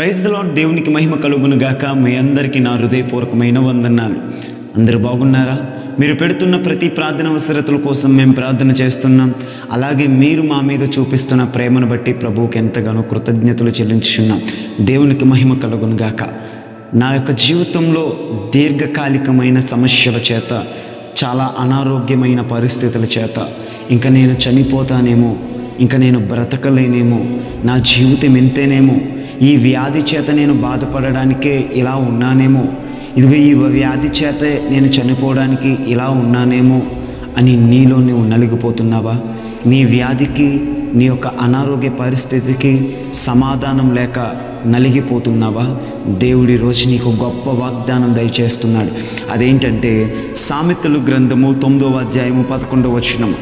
Praise the lord. దేవునికి మహిమ కలుగును గాక. మీ అందరికీ నా హృదయపూర్వకమైన వందనాలు. అందరూ బాగున్నారా? మీరు పెడుతున్న ప్రతి ప్రార్థన అవసరతల కోసం మేము ప్రార్థన చేస్తున్నాం. అలాగే మీరు మా మీద చూపిస్తున్న ప్రేమను బట్టి ప్రభువుకి ఎంతగానో కృతజ్ఞతలు చెల్లించున్నాం. దేవునికి మహిమ కలుగును గాక. నా యొక్క జీవితంలో దీర్ఘకాలికమైన సమస్యల చేత, చాలా అనారోగ్యమైన పరిస్థితుల చేత ఇంకా నేను చనిపోతానేమో, ఇంకా నేను బ్రతకలేనేమో, నా జీవితం ఎంతేనేమో, ఈ వ్యాధి చేత నేను బాధపడడానికే ఇలా ఉన్నానేమో, ఇదిగో ఈ వ్యాధి చేత నేను చనిపోవడానికి ఇలా ఉన్నానేమో అని నీలో నువ్వు నలిగిపోతున్నావా? నీ వ్యాధికి, నీ యొక్క అనారోగ్య పరిస్థితికి సమాధానం లేక నలిగిపోతున్నావా? దేవుడి రోజు నీకు గొప్ప వాగ్దానం దయచేస్తున్నాడు. అదేంటంటే సామెతలు గ్రంథము 9వ అధ్యాయము 11వ వచనం,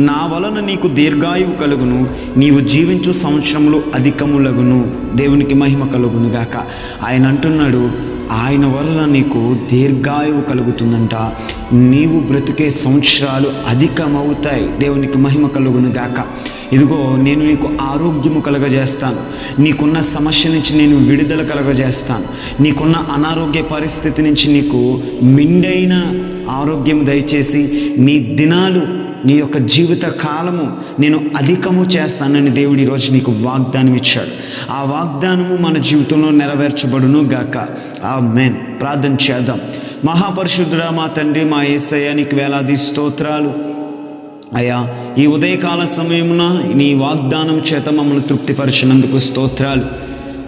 నా వలన నీకు దీర్ఘాయువు కలుగును, నీవు జీవించు సంవత్సరములు అధికములగును. దేవునికి మహిమ కలుగును గాక. ఆయన అంటున్నాడు, ఆయన వలన నీకు దీర్ఘాయువు కలుగుతుందంట, నీవు బ్రతికే సంవత్సరాలు అధికమవుతాయి. దేవునికి మహిమ కలుగును గాక. ఇదిగో నేను నీకు ఆరోగ్యము కలగజేస్తాను, నీకున్న సమస్య నుంచి నేను విడుదల కలగజేస్తాను, నీకున్న అనారోగ్య పరిస్థితి నుంచి నీకు మెండైన ఆరోగ్యం దయచేసి నీ దినాలు, నీ యొక్క జీవిత కాలము నేను అధికము చేస్తానని దేవుడు ఈరోజు నీకు వాగ్దానం ఇచ్చాడు. ఆ వాగ్దానము మన జీవితంలో నెరవేర్చబడును గాక. ఆమేన్. ప్రార్థన చేద్దాం. మహాపరిశుద్ధుడా మా తండ్రి, మా యేసయ్య, నీకు వేలాది స్తోత్రాలు అయ్యా. ఈ ఉదయకాల సమయమున నీ వాగ్దానం చేత మమ్మల్ని తృప్తిపరిచినందుకు స్తోత్రాలు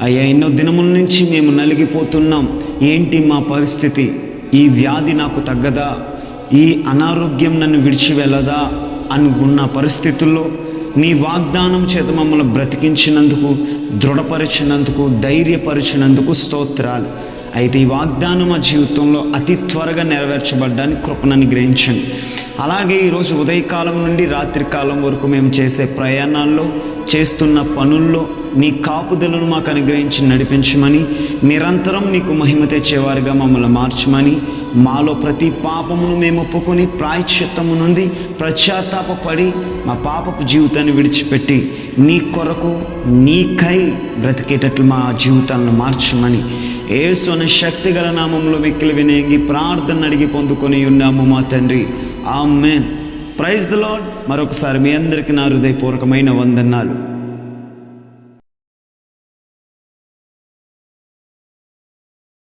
అయ్యా. ఎన్నో దినముల నుంచి మేము నలిగిపోతున్నాం. ఏంటి మా పరిస్థితి? ఈ వ్యాధి నాకు తగ్గదా? ఈ అనారోగ్యం నన్ను విడిచి వెళ్ళదా అనుకున్న పరిస్థితుల్లో నీ వాగ్దానం చేత మమ్మల్ని బ్రతికించినందుకు, దృఢపరిచినందుకు, ధైర్యపరిచినందుకు స్తోత్రాలు. అయితే ఈ వాగ్దానం మా జీవితంలో అతి త్వరగా నెరవేర్చబడ్డానికి కృపణని గ్రహించండి. అలాగే ఈరోజు ఉదయకాలం నుండి రాత్రికాలం వరకు మేము చేసే ప్రయాణాల్లో, చేస్తున్న పనుల్లో నీ కాపుదలను మాకు అనుగ్రహించి నడిపించమని, నిరంతరం నీకు మహిమ తెచ్చేవారుగా మమ్మల్ని మార్చమని, మాలో ప్రతి పాపమును మేము ఒప్పుకొని ప్రాయశ్చిత్తము నుండి పశ్చాత్తాపడి మా పాపపు జీవితాన్ని విడిచిపెట్టి నీ కొరకు, నీకై బ్రతికేటట్లు మా జీవితాలను మార్చమని యేసు అనే శక్తి గల నామంలో మిక్కిలి వినేగి ప్రార్థన అడిగి పొందుకొని ఉన్నాము మా తండ్రి. ఆమేన్. Praise the lord. మరొకసారి మీ అందరికీ నా హృదయపూర్వకమైన వందనాలు.